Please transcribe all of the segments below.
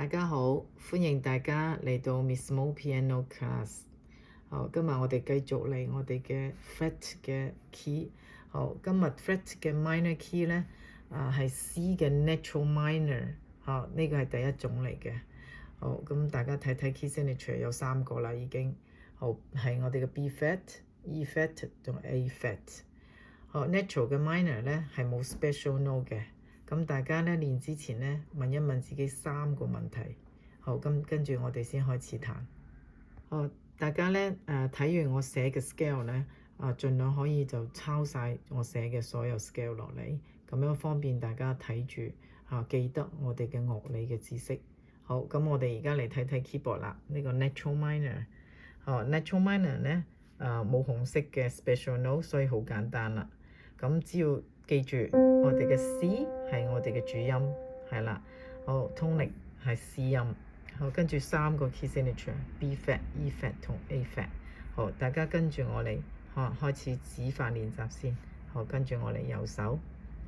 大家好，歡迎大家嚟到 Miss Mo Piano Class。好，今日我哋繼續嚟我哋嘅 fret 嘅 key。好，今日 fret 嘅 minor key 咧，係 C 嘅 natural minor。好，呢個係第一種嚟嘅。好，咁大家睇睇 key signature 有3個啦已經。好，係我哋嘅 B fret、E fret 同 A fret。好 natural 嘅 minor 咧係冇 special note 嘅。咁大家咧練之前咧問一問自己3個問題。好，咁跟住我哋先開始彈。大家咧睇完我寫嘅 scale 咧，盡量可以就抄晒我寫嘅所有 scale 落嚟，咁樣方便大家睇住記得我哋嘅樂理嘅知識。好，咁我哋而家嚟睇睇 keyboard 啦。呢個 natural minor。natural minor 咧冇紅色嘅 special note，所以好簡單啦。咁只要記住我哋嘅 C 係我哋嘅主音，係啦。好，tonic 係 C 音。好，跟住3個 key signature B fret、E fret 同 A fret。好，大家跟住我嚟開始指法練習先。好，跟住我嚟右手。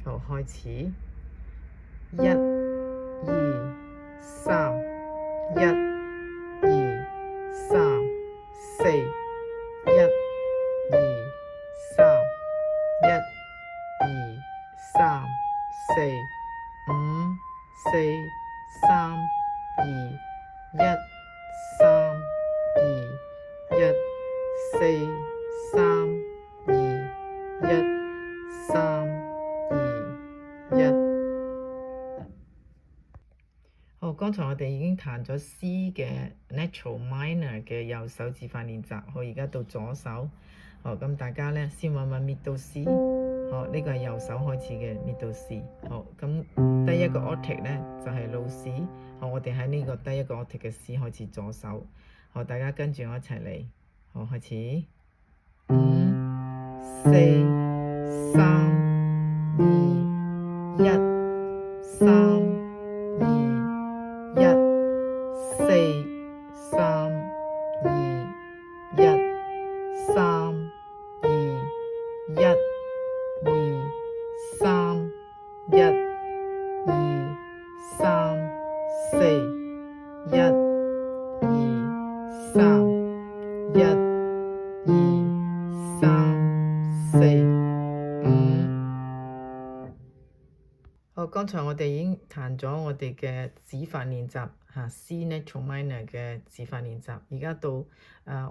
好，開始1、2、3，1、2、3、4，1、2、3，1、2、3、4、5、4、3、2、1、3、2、1、4、3、2、1、3、2、1。好，剛才我哋已經彈咗 C 嘅 natural minor 嘅右手指法練習。好，而家到左手。好，咁大家咧先揾揾 middle C。好，呢個係右手開始嘅 middle C。好，咁第一個 octave 咧就係 low C。好，我哋喺呢個第一個 octave 嘅 C 開始左手。好，大家跟住我一齊嚟。好，開始5、4、3、2、1、3、2、1、4、3、2、1、3、2、1、2、3、1、2、3、4、1、2、3、1、2、3、4、5。好，剛才我哋已經彈咗我哋嘅指法練習C natural minor 嘅指法練習，而家到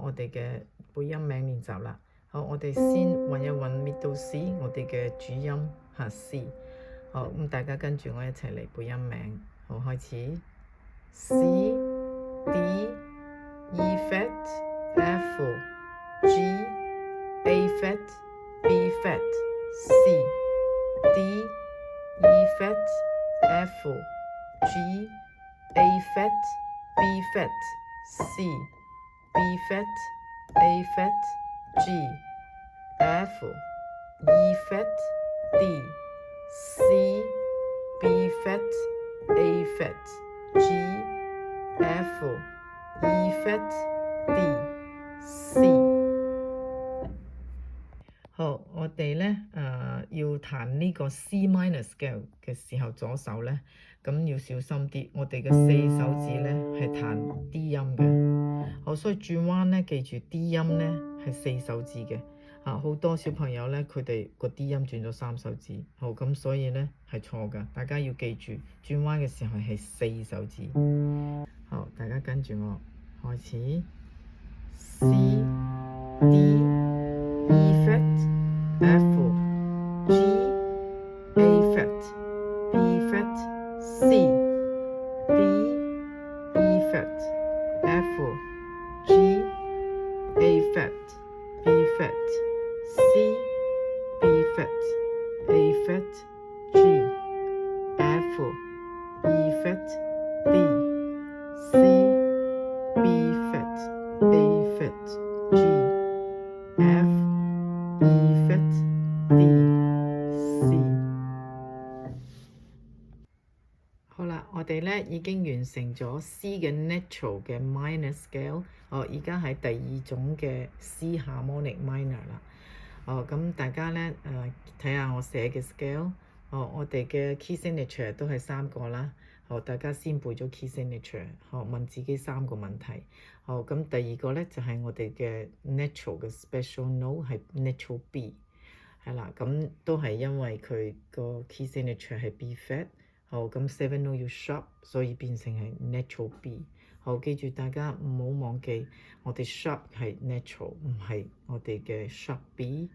我哋嘅背音名練習啦。好，我哋先揾一揾 middle C， 我哋嘅主音C。好，咁大家跟住我一齊嚟背音名。好，開始 C、D、E fret、F、G、A fret、B fret、C、D、E fret、F、G、A fret、B fret、C、B fret、A fret、G、F、E fret、D、C、B fret、A fret、G、F、E fret、D、C。好，我哋咧要彈呢個 C minor scale 嘅時候，左手咧咁要小心啲。我哋嘅4手指咧係彈 D 音嘅。好，所以轉彎咧記住 D 音咧係4手指嘅。好多小朋友咧佢哋個 D 音轉咗3手指。好，咁所以咧係錯㗎。大家要記住轉彎嘅時候係4手指。好，大家跟住我開始 C、D、E fret、F、G、A fret、B fret、C、D、E fret、F、G、A fret、B fret、C、B fret、A fret、G、F、E fret、D、C、B fret、A fret、G、F、E fret、D、C。好啦，我哋咧已經完成咗 C 嘅 natural 嘅 minor scale。而家係第2種嘅 C harmonic minor 啦。咁大家咧睇下我寫嘅 scale。我哋嘅 key signature 都係3個啦。大家先背咗 key signature，問自己3個問題。咁第二個咧就係我哋嘅 natural 嘅 special note 係 natural B， 係啦，咁都係因為佢個 key signature 係 B flat，咁 7 note 要 sharp，所以變成係 natural B。記住大家唔好忘記，我哋 sharp 係 natural，唔係我哋嘅 sharp B。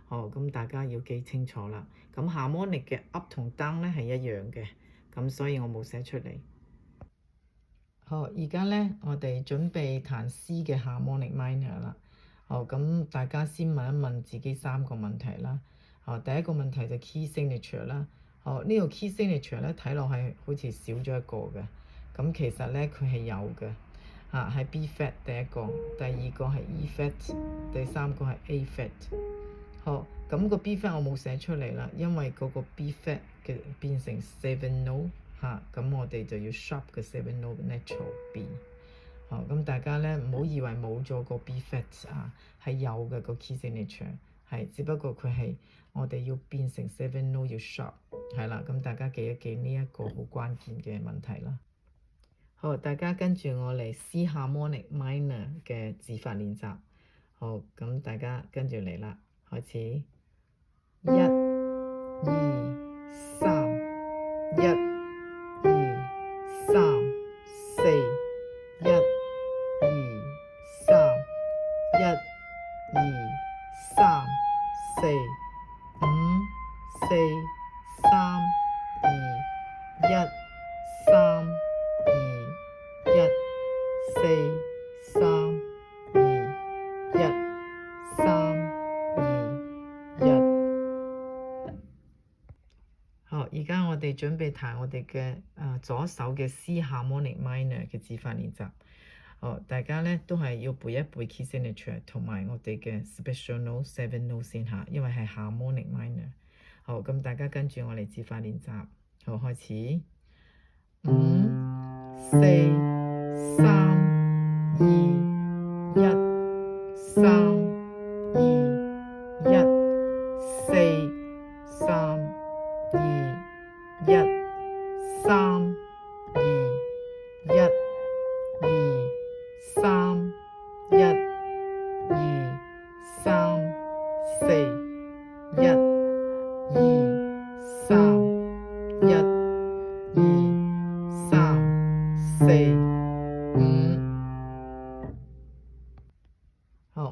咁大家要記清楚啦。咁 harmonic 嘅 up 同 down 咧係一樣嘅，咁所以我冇寫出嚟。而家咧我哋準備彈 C 嘅 harmonic minor 啦。咁大家先問一問自己3個問題啦。第一個問題就 key signature 啦。呢個 key signature 咧睇落係好似少咗一個嘅，咁其實咧佢係有嘅。係 B flat 第一個，第二個係 E flat， 第三個係 A flat。咁個 B flat 我冇寫出嚟啦，因為嗰個 B flat 嘅變成 7 note，咁我哋就要 sharp 嘅7 note natural B。咁大家咧唔好以為冇咗個 B flat 係有嘅個 key signature，係只不過佢係我哋要變成7 note 要 sharp， 係啦。咁大家記一記呢一個好關鍵嘅問題啦。大家跟住我嚟 C harmonic minor 嘅指法練習。咁大家跟住嚟啦，開始。1、2、3，1、2、3、4，1、2、3，1、2、3、4，5、4、3、2、1、3、2、1、4、3、2、1、3、2、1。而家我哋準備彈我哋嘅左手嘅 C harmonic minor 嘅指法練習。大家咧都係要背一背 key signature 同埋我哋嘅 special note 7 note 先下，因為係 harmonic minor。咁大家跟住我嚟指法練習。開始。5、4、3、2、1、3、2、1、4、3、2、1、3、2、1、2、3、1、2、3、4、1、2、3、1、2、3、4、5。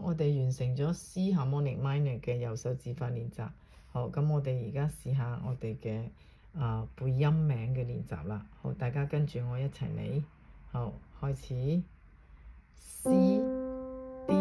我哋完成咗 C harmonic minor 嘅右手指法練習。咁我哋而家試下我哋嘅背音名嘅練習啦。大家跟住我一齊嚟。開始。C、D、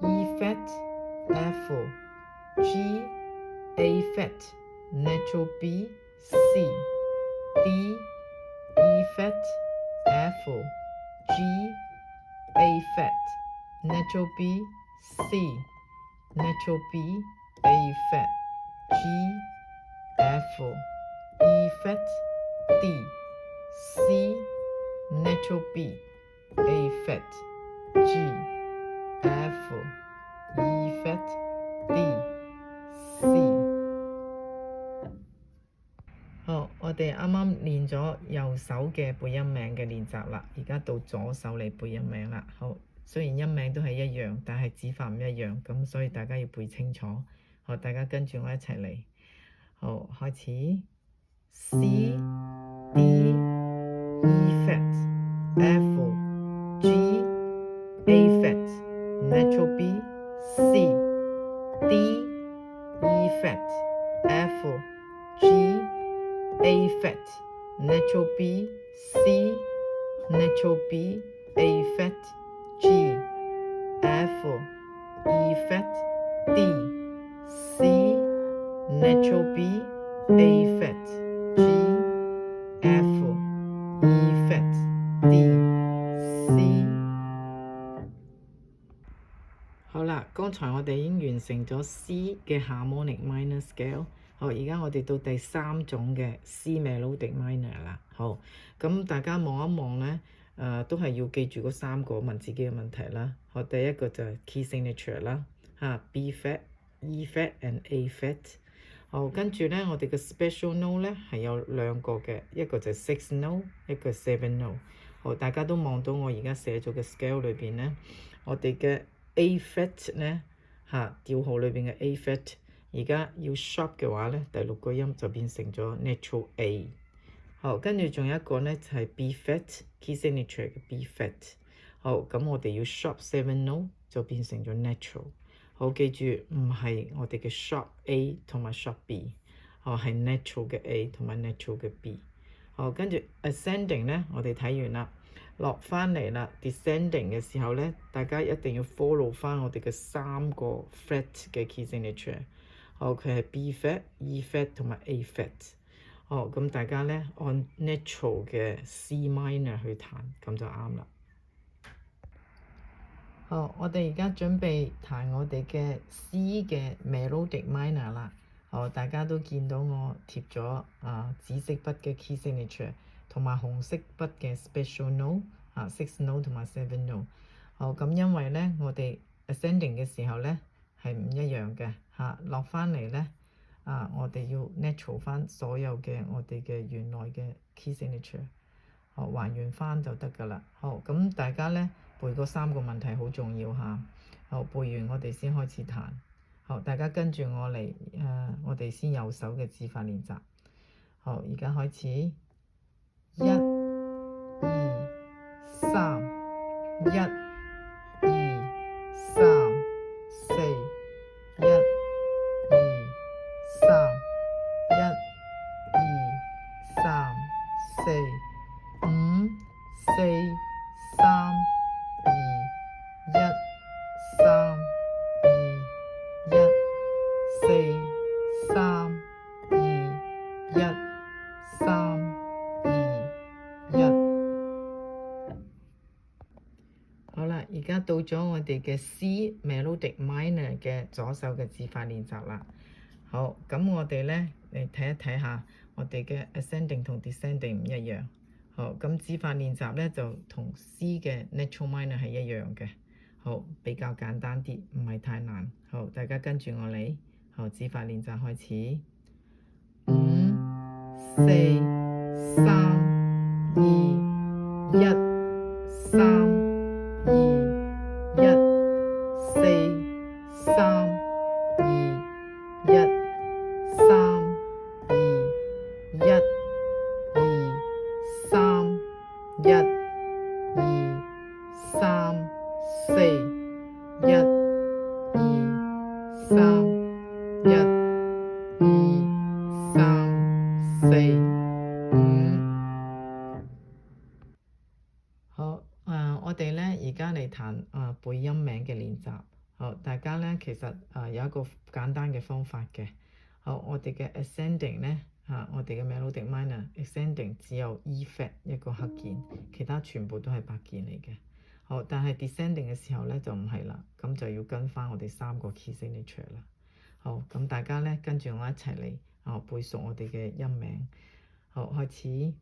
E flat、F、G、A flat、natural B、C、D、E flat、F、G、A flat、natural B、C、natural B、A flat、G、F、E flat、D、C、natural B、A flat、G、F、E flat、D、C。我哋啱啱練咗右手嘅背音名嘅練習啦，而家到左手嚟背音名啦。雖然音名都係一樣，但係指法唔一樣，咁所以大家要背清楚。大家跟住我一齊嚟。開始。C、D、E flat、F、G、A flat、natural B、C、D、E flat、F、G、A flat、natural B、C、natural B、A flat、G、F、E flat、D、C、natural B、A flat、G、F、E flat、D、C。好啦，剛才我哋已經完成咗 C 嘅 harmonic minor scale。而家我哋到第3種嘅 C melodic minor 啦。咁大家望一望咧，都係要記住嗰3個問自己嘅問題啦。第一個就係 key signature 啦，B flat、E flat and A flat。好，跟住咧，我哋嘅 special note 咧係有兩個嘅，一個就係 6 note，一個 7 note。好，大家都望到我而家寫咗嘅 scale 裏邊咧，我哋嘅 A flat 咧調號裏邊嘅 A flat，而家要 sharp 嘅話咧，第六個音就變成咗 natural A。好，跟住仲有一個咧就係 B flat key signature 嘅 B flat。好，咁我哋要 sharp 7 note 就變成咗 natural。好，記住唔係我哋嘅 sharp A 同埋 sharp B， 係 natural 嘅 A 同埋 natural 嘅 B。好，跟住 ascending 咧，我哋睇完啦，落翻嚟啦。descending 嘅時候咧，大家一定要 follow 翻我哋嘅三個 flat 嘅 key signature。好，佢係 B flat、E flat 同埋 A flat。好，咁大家咧按 natural 嘅 C minor 去彈，咁就啱啦。好，我哋而家準備彈我哋嘅 C 嘅 melodic minor 啦。好，大家都見到我貼咗紫色筆嘅 key signature 同埋紅色筆嘅 special note 6 note 同埋7 note。好，咁因為咧我哋 ascending 嘅時候咧係唔一樣嘅落翻嚟咧我哋要 natural 翻所有嘅我哋嘅原來嘅 key signature。好，還原翻就得㗎啦。好，咁大家咧背嗰三個問題好重要嚇。好，背完我哋先開始彈。好，大家跟住我嚟我哋先右手嘅指法練習。好，而家開始，1、2、3，1、2、3、4，1、2、3，1、2、3、4。5、4、3、2、1、3、2、1、4、3、2、1、3、2、1。好啦，而家到咗我哋嘅 C melodic minor 嘅左手嘅指法練習啦。好，咁我哋咧嚟睇一睇下，我哋嘅 ascending 同 descending 唔一樣。好，咁指法練習咧就同 C 嘅 natural minor 係一樣嘅。好，比較簡單啲，唔係太難。好，大家跟住我嚟。好，指法練習開始。5、4、3、2、1、3、2、1、4、3、2、1、3、2、1、2、3、1、2、3、4、1、2、3、1、2、3、4、5。好，我哋咧而家嚟彈背音名嘅練習。好，大家咧其實有一個簡單嘅方法嘅。好，我哋嘅 ascending 咧我哋嘅 melodic minor ascending 只有 E flat 一個黑鍵，其他全部都係白鍵嚟嘅。好，但係 descending 嘅時候咧就唔係啦，咁就要跟翻我哋三個 key signature 啦。好，咁大家咧跟住我一齊嚟背熟我哋嘅音名。好，開始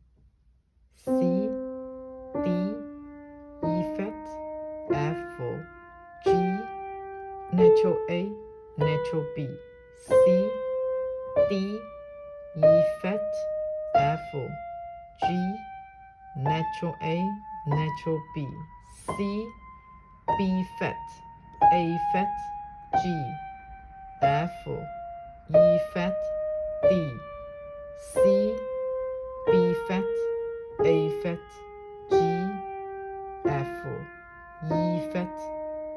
C、D、E flat、F、G、natural A、natural B、C、D、E flat、F、G、natural A、natural B、C、B flat、A flat、G、F、E flat、D、C、B flat、A flat、G、F、E flat、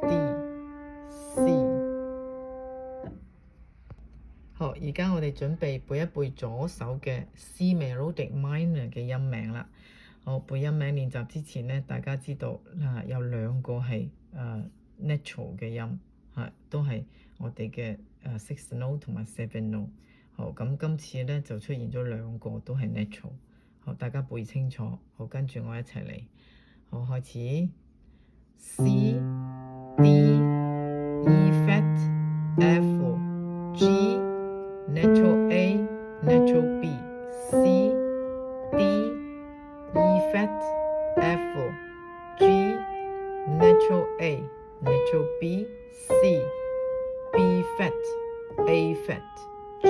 D、C。好，而家我哋準備背一背左手嘅 C melodic minor 嘅音名啦。好，背音名練習之前呢，大家知道有兩個係natural 嘅音都係我哋嘅6 note 同埋7 note。好，咁今次咧就出現咗兩個都係 natural。好，大家背清楚。好，跟住我一齊嚟。好，開始 C、D、E flat、F、G、natural A、natural B、C、D、E flat、F、G、natural A、natural B、C、B flat、A flat、G、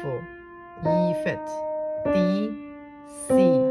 for E flat D C